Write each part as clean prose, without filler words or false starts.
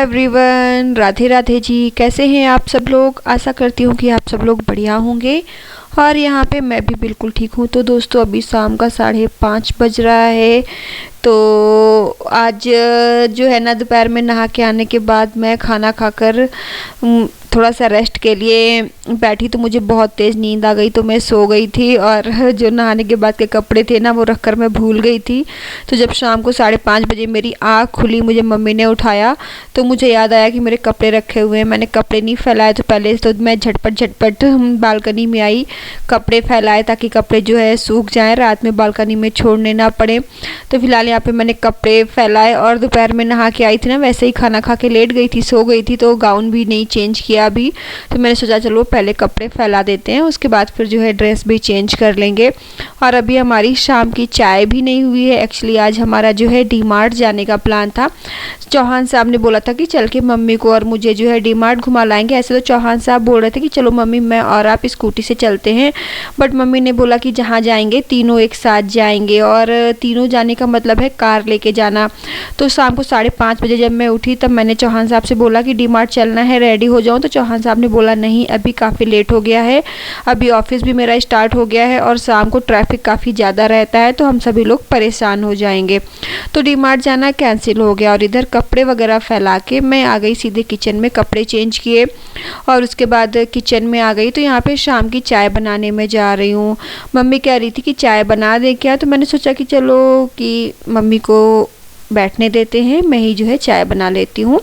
Everyone, Radhe Radhe ji. कैसे हैं आप सब लोग? आशा करती हूँ कि आप सब लोग बढ़िया होंगे और यहाँ पे मैं भी बिल्कुल ठीक हूँ। तो दोस्तों अभी शाम का 5:30 बज रहा है। तो आज जो है ना, दोपहर में नहा के आने के बाद मैं खाना खाकर थोड़ा सा रेस्ट के लिए बैठी तो मुझे बहुत तेज़ नींद आ गई, तो मैं सो गई थी और जो नहाने के बाद के कपड़े थे ना वो रख कर मैं भूल गई थी। तो जब शाम को 5:30 बजे मेरी आँख खुली, मुझे मम्मी ने उठाया तो मुझे याद आया कि मेरे कपड़े रखे हुए हैं। मैंने कपड़े नहीं फैलाए, तो पहले तो मैं झटपट बालकनी में आई, कपड़े फैलाए ताकि कपड़े जो है सूख जाएँ, रात में बालकनी में छोड़ने ना पड़े। तो फिलहाल यहाँ पे मैंने कपड़े फैलाए और दोपहर में नहा के आई थी ना, वैसे ही खाना खा के लेट गई थी, सो गई थी, तो गाउन भी नहीं चेंज किया अभी। तो मैंने सोचा चलो पहले कपड़े फैला देते हैं, उसके बाद फिर जो है ड्रेस भी चेंज कर लेंगे। और अभी हमारी शाम की चाय भी नहीं हुई है। एक्चुअली आज हमारा जो है डी-मार्ट जाने का प्लान था। चौहान साहब ने बोला था कि चल के मम्मी को और मुझे जो है डी-मार्ट घुमा लाएंगे। ऐसे तो चौहान साहब बोल रहे थे कि चलो मम्मी मैं और आप स्कूटी से चलते हैं, बट मम्मी ने बोला कि जहाँ जाएंगे तीनों एक साथ जाएंगे, और तीनों जाने का मतलब है कार लेके जाना। तो शाम को 5:30 बजे जब मैं उठी तब मैंने चौहान साहब से बोला कि डी-मार्ट चलना है, रेडी हो जाऊँ। तो चौहान साहब ने बोला नहीं, अभी काफ़ी लेट हो गया है, अभी ऑफिस भी मेरा स्टार्ट हो गया है और शाम को ट्रैफिक काफ़ी ज़्यादा रहता है, तो हम सभी लोग परेशान हो जाएंगे। तो डी-मार्ट जाना कैंसिल हो गया और इधर कपड़े वगैरह फैला के मैं आ गई सीधे किचन में, कपड़े चेंज किए और उसके बाद किचन में आ गई। तो यहाँ पे शाम की चाय बनाने में जा रही हूँ। मम्मी कह रही थी कि चाय बना दे क्या, तो मैंने सोचा कि चलो कि मम्मी को बैठने देते हैं, मैं ही जो है चाय बना लेती हूँ।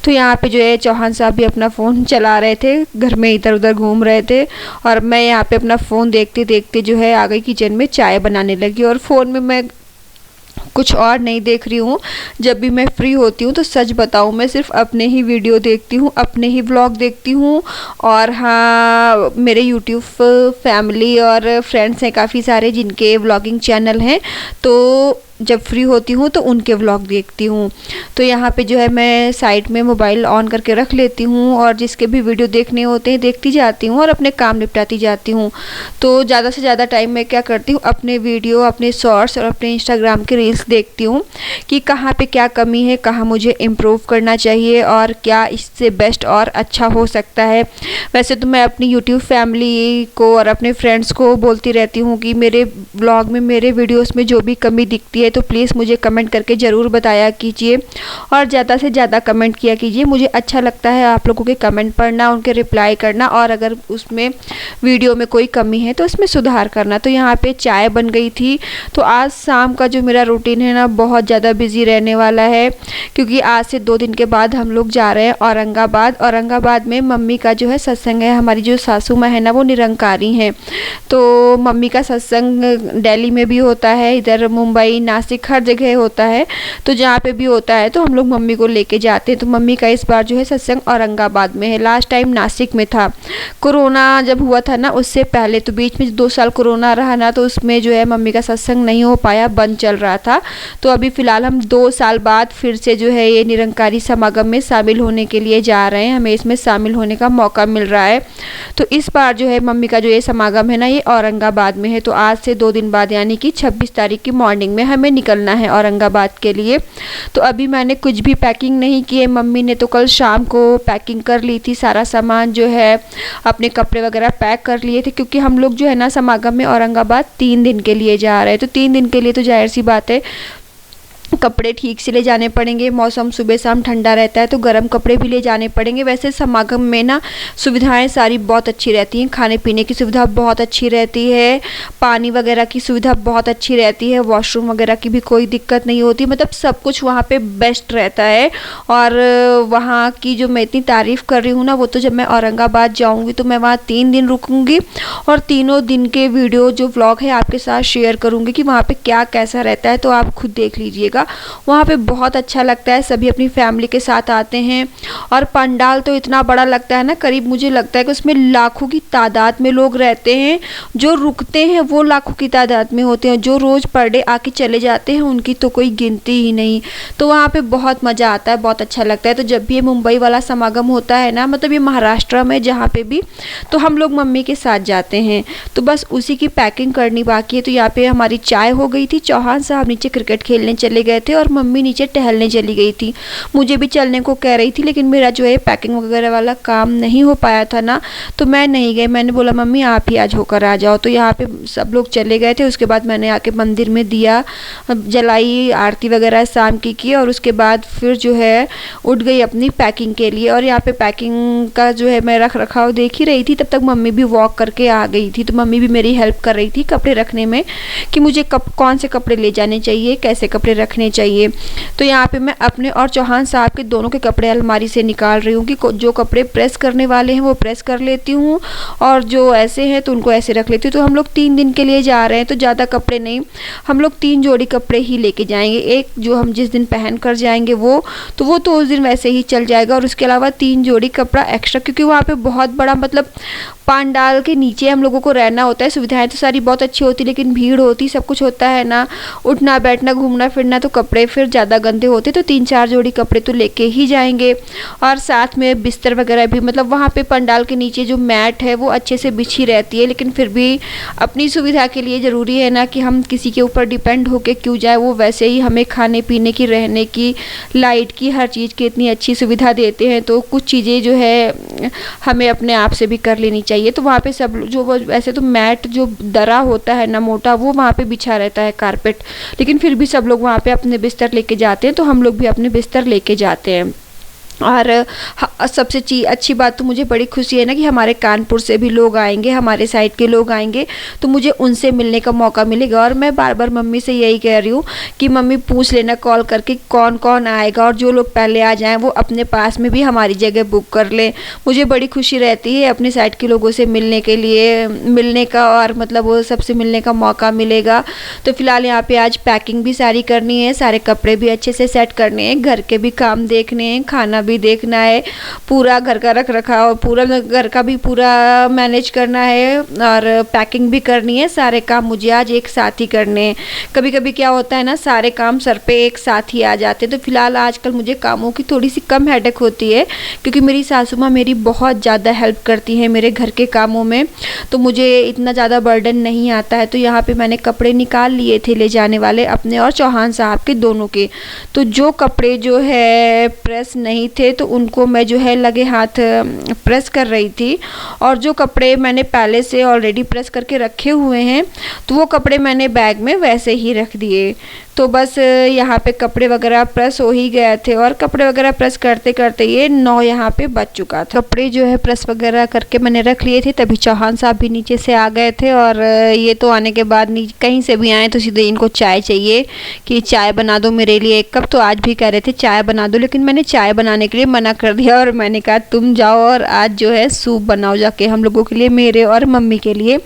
तो यहाँ पे जो है चौहान साहब भी अपना फ़ोन चला रहे थे, घर में इधर उधर घूम रहे थे और मैं यहाँ पे अपना फ़ोन देखते देखते जो है आ गई किचन में, चाय बनाने लगी। और फ़ोन में मैं कुछ और नहीं देख रही हूँ। जब भी मैं फ्री होती हूँ तो सच बताऊँ मैं सिर्फ अपने ही वीडियो देखती हूँ, अपने ही व्लॉग देखती हूँ। और हाँ, मेरे यूट्यूब फैमिली और फ्रेंड्स हैं काफ़ी सारे जिनके व्लॉगिंग चैनल हैं, तो जब फ्री होती हूँ तो उनके व्लॉग देखती हूँ। तो यहाँ पे जो है मैं साइड में मोबाइल ऑन करके रख लेती हूँ और जिसके भी वीडियो देखने होते हैं देखती जाती हूँ और अपने काम निपटाती जाती हूँ। तो ज़्यादा से ज़्यादा टाइम मैं क्या करती हूँ, अपने वीडियो, अपने शॉर्ट्स और अपने इंस्टाग्राम के रील्स देखती हूँ कि कहाँ पे क्या कमी है, कहाँ मुझे इम्प्रूव करना चाहिए और क्या इससे बेस्ट और अच्छा हो सकता है। वैसे तो मैं अपनी यूट्यूब फैमिली को और अपने फ्रेंड्स को बोलती रहती हूँ कि मेरे व्लॉग में, मेरे वीडियोज़ में जो भी कमी दिखती है तो प्लीज़ मुझे कमेंट करके ज़रूर बताया कीजिए और ज़्यादा से ज़्यादा कमेंट किया कीजिए। मुझे अच्छा लगता है आप लोगों के कमेंट पढ़ना, उनके रिप्लाई करना और अगर उसमें वीडियो में कोई कमी है तो उसमें सुधार करना। तो यहाँ पे चाय बन गई थी। तो आज शाम का जो मेरा रूटीन है ना बहुत ज़्यादा बिजी रहने वाला है, क्योंकि आज से 2 दिन के बाद हम लोग जा रहे हैं औरंगाबाद। औरंगाबाद में मम्मी का जो है सत्संग है। हमारी जो सासू माँ है ना वो निरंकारी हैं, तो मम्मी का सत्संग दिल्ली में भी होता है, इधर मुंबई, नासिक, हर जगह होता है। तो जहाँ पे भी होता है तो हम लोग मम्मी को लेके जाते हैं। तो मम्मी का इस बार जो है सत्संग औरंगाबाद में है। लास्ट टाइम नासिक में था, कोरोना जब हुआ था ना उससे पहले। तो बीच में 2 साल कोरोना रहा ना, तो उसमें जो है मम्मी का सत्संग नहीं हो पाया, बंद चल रहा था। तो अभी फ़िलहाल हम 2 साल बाद फिर से जो है ये निरंकारी समागम में शामिल होने के लिए जा रहे हैं, हमें इसमें शामिल होने का मौका मिल रहा है। तो इस बार जो है मम्मी का जो ये समागम है ना ये औरंगाबाद में है। तो आज से 2 दिन बाद यानी कि 26 तारीख की मॉर्निंग में हमें निकलना है औरंगाबाद के लिए। तो अभी मैंने कुछ भी पैकिंग नहीं की है, मम्मी ने तो कल शाम को पैकिंग कर ली थी, सारा सामान जो है अपने कपड़े वगैरह पैक कर लिए थे, क्योंकि हम लोग जो है ना समागम में औरंगाबाद 3 दिन के लिए जा रहे हैं। तो 3 दिन के लिए तो जाहिर सी बात है कपड़े ठीक से ले जाने पड़ेंगे। मौसम सुबह शाम ठंडा रहता है तो गर्म कपड़े भी ले जाने पड़ेंगे। वैसे समागम में ना सुविधाएं सारी बहुत अच्छी रहती हैं, खाने पीने की सुविधा बहुत अच्छी रहती है, पानी वगैरह की सुविधा बहुत अच्छी रहती है, वॉशरूम वगैरह की भी कोई दिक्कत नहीं होती, मतलब सब कुछ वहाँ पे बेस्ट रहता है। और वहाँ की जो मैं इतनी तारीफ़ कर रही हूँ ना, वो तो जब मैं औरंगाबाद जाऊँगी तो मैं वहाँ 3 दिन रुकूँगी और तीनों दिन के वीडियो जो व्लॉग है आपके साथ शेयर करूँगी कि वहाँ पर क्या कैसा रहता है। तो आप खुद देख लीजिएगा, वहाँ पे बहुत अच्छा लगता है, सभी अपनी फैमिली के साथ आते हैं। और पंडाल तो इतना बड़ा लगता है ना, करीब मुझे लगता है कि उसमें लाखों की तादाद में लोग रहते हैं। जो रुकते हैं वो लाखों की तादाद में होते हैं, जो रोज़ पर डे आके चले जाते हैं उनकी तो कोई गिनती ही नहीं। तो वहाँ पे बहुत मज़ा आता है, बहुत अच्छा लगता है। तो जब भी ये मुंबई वाला समागम होता है ना, मतलब ये महाराष्ट्र में जहाँ पे भी, तो हम लोग मम्मी के साथ जाते हैं। तो बस उसी की पैकिंग करनी बाकी है। तो यहाँ पे हमारी चाय हो गई थी, चौहान साहब नीचे क्रिकेट खेलने चले गए थे और मम्मी नीचे टहलने चली गई थी। मुझे भी चलने को कह रही थी, लेकिन मेरा जो है पैकिंग वगैरह वाला काम नहीं हो पाया था ना, तो मैं नहीं गई। मैंने बोला मम्मी आप ही आज होकर आ जाओ। तो यहाँ पे सब लोग चले गए थे। उसके बाद मैंने आके मंदिर में दिया जलाई, आरती वगैरह शाम की और उसके बाद फिर जो है उठ गई अपनी पैकिंग के लिए। और यहाँ पे पैकिंग का जो है मैं रख रखाव देख ही रही थी, तब तक मम्मी भी वॉक करके आ गई थी। तो मम्मी भी मेरी हेल्प कर रही थी कपड़े रखने में, कि मुझे कौन से कपड़े ले जाने चाहिए, कैसे कपड़े रखने चाहिए। तो यहाँ पे मैं अपने और चौहान साहब के दोनों के कपड़े अलमारी से निकाल रही हूँ, कि जो कपड़े प्रेस करने वाले हैं वो प्रेस कर लेती हूँ और जो ऐसे हैं तो उनको ऐसे रख लेती हूँ। तो हम लोग 3 दिन के लिए जा रहे हैं, तो ज़्यादा कपड़े नहीं, हम लोग 3 जोड़ी कपड़े ही लेके जाएंगे। एक जो हम जिस दिन पहन कर जाएंगे वो तो उस दिन वैसे ही चल जाएगा, और उसके अलावा 3 जोड़ी कपड़ा एक्स्ट्रा, क्योंकि वहाँ पे बहुत बड़ा मतलब पंडाल के नीचे हम लोगों को रहना होता है। सुविधाएं तो सारी बहुत अच्छी होती, लेकिन भीड़ होती, सब कुछ होता है ना, उठना बैठना घूमना फिरना, तो कपड़े फिर ज़्यादा गंदे होते। तो 3-4 जोड़ी कपड़े तो लेके ही जाएंगे। और साथ में बिस्तर वगैरह भी, मतलब वहाँ पे पंडाल के नीचे जो मैट है वो अच्छे से बिछी रहती है, लेकिन फिर भी अपनी सुविधा के लिए ज़रूरी है ना कि हम किसी के ऊपर डिपेंड होके क्यों जाए। वो वैसे ही हमें खाने पीने की, रहने की, लाइट की, हर चीज़ की इतनी अच्छी सुविधा देते हैं, तो कुछ चीज़ें जो है हमें अपने आप से भी कर लेनी चाहिए। तो वहाँ पे सब जो वैसे तो मैट जो दरा होता है ना मोटा, वो वहाँ पे बिछा रहता है कारपेट, लेकिन फिर भी सब लोग वहाँ पे अपने बिस्तर लेके जाते हैं, तो हम लोग भी अपने बिस्तर लेके जाते हैं। और सबसे अच्छी बात तो मुझे बड़ी खुशी है ना कि हमारे कानपुर से भी लोग आएंगे, हमारे साइड के लोग आएंगे, तो मुझे उनसे मिलने का मौका मिलेगा। और मैं बार बार मम्मी से यही कह रही हूँ कि मम्मी पूछ लेना कॉल करके कौन कौन आएगा, और जो लोग पहले आ जाएं वो अपने पास में भी हमारी जगह बुक कर लें। मुझे बड़ी खुशी रहती है अपने साइड के लोगों से मिलने का, और मतलब वो सबसे मिलने का मौका मिलेगा। तो फिलहाल यहाँ पे आज पैकिंग भी सारी करनी है, सारे कपड़े भी अच्छे से सेट करने हैं, घर के भी काम देखने हैं, खाना भी देखना है, पूरा घर का रख रखाव, पूरा घर का भी पूरा मैनेज करना है, और पैकिंग भी करनी है। सारे काम मुझे आज एक साथ ही करने हैं। कभी कभी क्या होता है ना, सारे काम सर पे एक साथ ही आ जाते हैं। तो फिलहाल आजकल मुझे कामों की थोड़ी सी कम हेडेक होती है, क्योंकि मेरी सासू माँ मेरी बहुत ज़्यादा हेल्प करती हैं मेरे घर के कामों में, तो मुझे इतना ज़्यादा बर्डन नहीं आता है। तो यहाँ पे मैंने कपड़े निकाल लिए थे ले जाने वाले, अपने और चौहान साहब के दोनों के। तो जो कपड़े जो है प्रेस नहीं थे तो उनको मैं जो है लगे हाथ प्रेस कर रही थी, और जो कपड़े मैंने पहले से ऑलरेडी प्रेस करके रखे हुए हैं तो वो कपड़े मैंने बैग में वैसे ही रख दिए। तो बस यहाँ पे कपड़े वगैरह प्रेस हो ही गए थे, और कपड़े वगैरह प्रेस करते करते ये 9 यहाँ पे बज चुका था। कपड़े जो है प्रेस वगैरह करके मैंने रख लिए थे, तभी चौहान साहब भी नीचे से आ गए थे। और ये तो आने के बाद कहीं से भी आए तो सीधे इनको चाय चाहिए कि चाय बना दो मेरे लिए 1 कप। तो आज भी कह रहे थे चाय बना दो, लेकिन मैंने चाय बनाने के लिए मना कर दिया, और मैंने कहा तुम जाओ और आज जो है सूप बनाओ जाके हम लोगों के लिए, मेरे और मम्मी के लिए।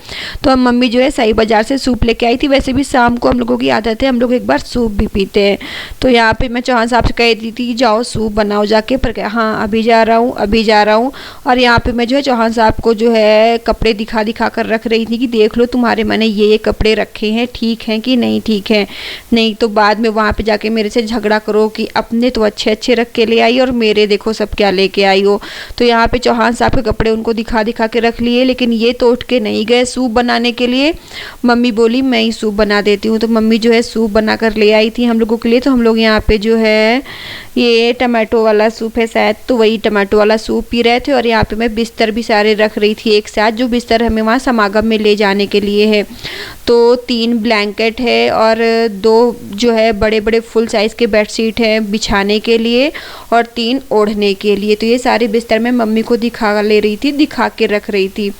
तो हम मम्मी जो है सही बाज़ार से सूप लेके आई थी। वैसे भी शाम को हम लोगों की आदत है, हम लोग एक बार सूप भी पीते हैं। तो यहाँ पे मैं चौहान साहब से कह दी थी जाओ सूप बनाओ जाके, पर हाँ अभी जा रहा हूँ। और यहाँ पे मैं जो है चौहान साहब को जो है कपड़े दिखा कर रख रही थी कि देख लो तुम्हारे मैंने ये कपड़े रखे हैं, ठीक हैं कि नहीं ठीक है, नहीं तो बाद में वहाँ पे जाके मेरे से झगड़ा करो कि अपने तो अच्छे अच्छे रख के ले आई और मेरे देखो सब क्या लेके आई हो। तो यहाँ पे चौहान साहब के कपड़े उनको दिखा के रख लिए, लेकिन ये तो उठ के नहीं गए सूप बनाने के लिए। मम्मी बोली मैं ही सूप बना देती हूँ, तो मम्मी जो है सूप बना कर ले आई थी हम लोगों के लिए। तो हम लोग यहाँ पे जो है ये टमाटो वाला सूप है शायद, तो वही टमाटो वाला सूप पी रहे थे। और यहाँ पे मैं बिस्तर भी सारे रख रही थी एक साथ, जो बिस्तर हमें वहाँ समागम में ले जाने के लिए है। तो 3 ब्लैंकेट है और 2 जो है बड़े बड़े फुल साइज़ के बेडशीट हैं बिछाने के लिए, और 3 ओढ़ने के लिए। तो ये सारे बिस्तर मैं मम्मी को दिखा के रख रही थी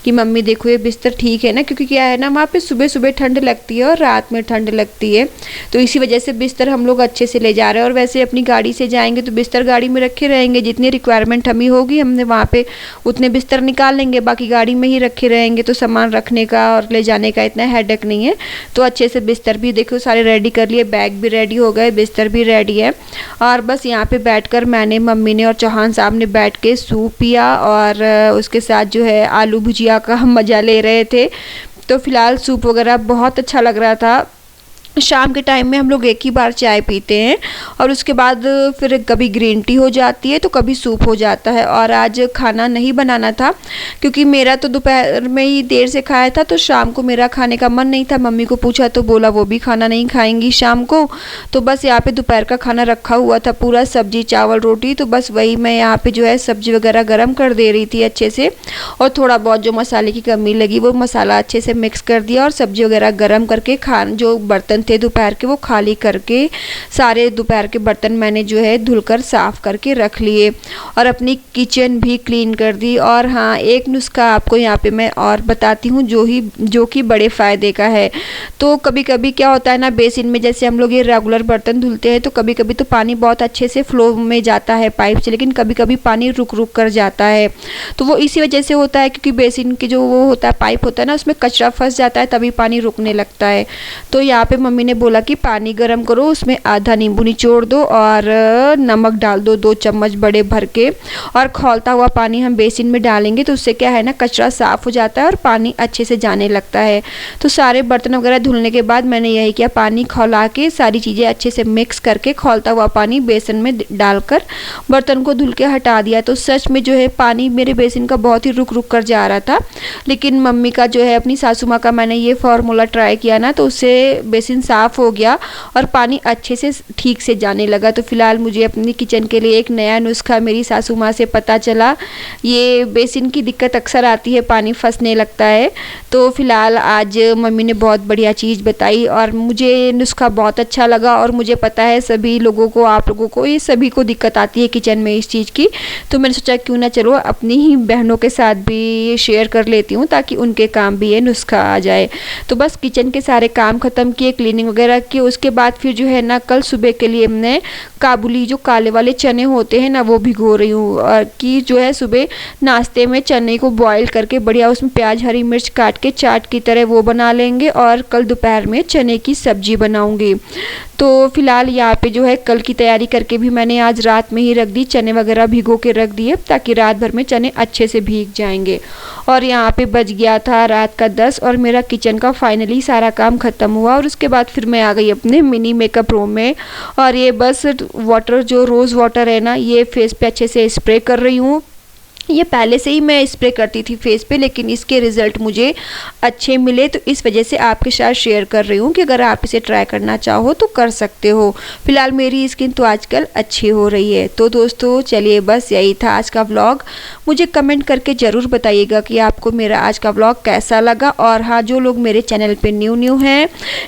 कि मम्मी देखो ये बिस्तर ठीक है ना, क्योंकि क्या है ना वहाँ पे सुबह सुबह ठंड लगती है और रात में ठंड लगती है, तो इसी वजह से बिस्तर हम लोग अच्छे से ले जा रहे हैं। और वैसे अपनी गाड़ी से जाएंगे तो बिस्तर गाड़ी में रखे रहेंगे, जितनी रिक्वायरमेंट हमें होगी हमने वहाँ पे उतने बिस्तर निकाल लेंगे, बाकी गाड़ी में ही रखे रहेंगे, तो सामान रखने का और ले जाने का इतना हेडेक नहीं है। तो अच्छे से बिस्तर भी देखो सारे रेडी कर लिए, बैग भी रेडी हो गए, बिस्तर भी रेडी है। और बस यहाँ पे बैठकर मैंने, मम्मी ने और चौहान साहब ने बैठ के सूप पिया, और उसके साथ जो है आलू भुजिया का हम मज़ा ले रहे थे। तो फिलहाल सूप वगैरह बहुत अच्छा लग रहा था, शाम के टाइम में हम लोग एक ही बार चाय पीते हैं और उसके बाद फिर कभी ग्रीन टी हो जाती है तो कभी सूप हो जाता है। और आज खाना नहीं बनाना था क्योंकि मेरा तो दोपहर में ही देर से खाया था, तो शाम को मेरा खाने का मन नहीं था। मम्मी को पूछा तो बोला वो भी खाना नहीं खाएंगी शाम को, तो बस यहाँ पे दोपहर का खाना रखा हुआ था पूरा, सब्जी चावल रोटी, तो बस वही मैं यहाँ पे जो है सब्जी वगैरह गर्म कर दे रही थी अच्छे से। और थोड़ा बहुत जो मसाले की कमी लगी वो मसाला अच्छे से मिक्स कर दिया और सब्जी वगैरह गर्म करके जो बर्तन थे दोपहर के वो खाली करके सारे दोपहर के बर्तन मैंने जो है धुलकर साफ़ करके रख लिए और अपनी किचन भी क्लीन कर दी। और हाँ, एक नुस्खा आपको यहाँ पे मैं और बताती हूँ जो कि बड़े फ़ायदे का है। तो कभी कभी क्या होता है ना, बेसिन में जैसे हम लोग ये रेगुलर बर्तन धुलते हैं तो कभी कभी तो पानी बहुत अच्छे से फ्लो में जाता है पाइप से, लेकिन कभी कभी पानी रुक रुक कर जाता है। तो वो इसी वजह से होता है क्योंकि बेसिन की जो वो होता है पाइप होता है ना, उसमें कचरा फंस जाता है, तभी पानी रुकने लगता है। तो यहाँ पे मम्मी ने बोला कि पानी गर्म करो, उसमें आधा नींबू निचोड़ दो और नमक डाल दो 2 चम्मच बड़े भर के, और खौलता हुआ पानी हम बेसिन में डालेंगे तो उससे क्या है ना, कचरा साफ़ हो जाता है और पानी अच्छे से जाने लगता है। तो सारे बर्तन वगैरह धुलने के बाद मैंने यही किया, पानी खौला के सारी चीज़ें अच्छे से मिक्स करके खौलता हुआ पानी बेसन में डालकर बर्तन को धुल के हटा दिया। तो सच में जो है पानी मेरे बेसिन का बहुत ही रुक रुक कर जा रहा था, लेकिन मम्मी का जो है अपनी सासू माँ का मैंने ये फार्मूला ट्राई किया ना, तो उससे बेसिन साफ़ हो गया और पानी अच्छे से ठीक से जाने लगा। तो फिलहाल मुझे अपनी किचन के लिए एक नया नुस्खा मेरी सासू माँ से पता चला। ये बेसिन की दिक्कत अक्सर आती है, पानी फंसने लगता है। तो फिलहाल आज मम्मी ने बहुत बढ़िया चीज़ बताई और मुझे नुस्खा बहुत अच्छा लगा। और मुझे पता है सभी लोगों को, आप लोगों को, ये सभी को दिक्कत आती है किचन में इस चीज़ की। तो मैंने सोचा क्यों ना चलो अपनी ही बहनों के साथ भी शेयर कर लेती हूँ ताकि उनके काम भी ये नुस्खा आ जाए। तो बस किचन के सारे काम ख़त्म किए, क्लीनिंग वगैरह की। उसके बाद फिर जो है ना, कल सुबह के लिए हमने काबुली जो काले वाले चने होते हैं ना, वो भिगो रही हूँ कि जो है सुबह नाश्ते में चने को बॉईल करके बढ़िया उसमें प्याज हरी मिर्च काट के चाट की तरह वो बना लेंगे और कल दोपहर में चने की सब्जी बनाऊंगी। तो फिलहाल यहाँ पे जो है कल की तैयारी करके भी मैंने आज रात में ही रख दी, चने वगैरह भिगो के रख दिए ताकि रात भर में चने अच्छे से भीग जाएंगे। और यहाँ पे बज गया था रात का 10 और मेरा किचन का फाइनली सारा काम ख़त्म हुआ। और उसके बाद फिर मैं आ गई अपने मिनी मेकअप रूम में और ये बस वाटर, जो रोज़ वाटर है ना, ये फेस पे अच्छे से स्प्रे कर रही हूँ। ये पहले से ही मैं स्प्रे करती थी फेस पे, लेकिन इसके रिज़ल्ट मुझे अच्छे मिले तो इस वजह से आपके साथ शेयर कर रही हूँ कि अगर आप इसे ट्राई करना चाहो तो कर सकते हो। फिलहाल मेरी स्किन तो आजकल अच्छी हो रही है। तो दोस्तों चलिए, बस यही था आज का व्लॉग। मुझे कमेंट करके ज़रूर बताइएगा कि आपको मेरा आज का व्लॉग कैसा लगा। और हाँ, जो लोग मेरे चैनल पर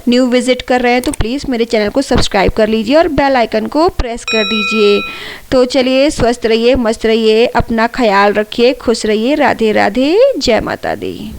न्यू विज़िट कर रहे हैं तो प्लीज़ मेरे चैनल को सब्सक्राइब कर लीजिए और बेल आइकन को प्रेस कर दीजिए। तो चलिए, स्वस्थ रहिए, मस्त रहिए, अपना ख्याल रखिए, खुश रहिए। राधे राधे, जय माता दी।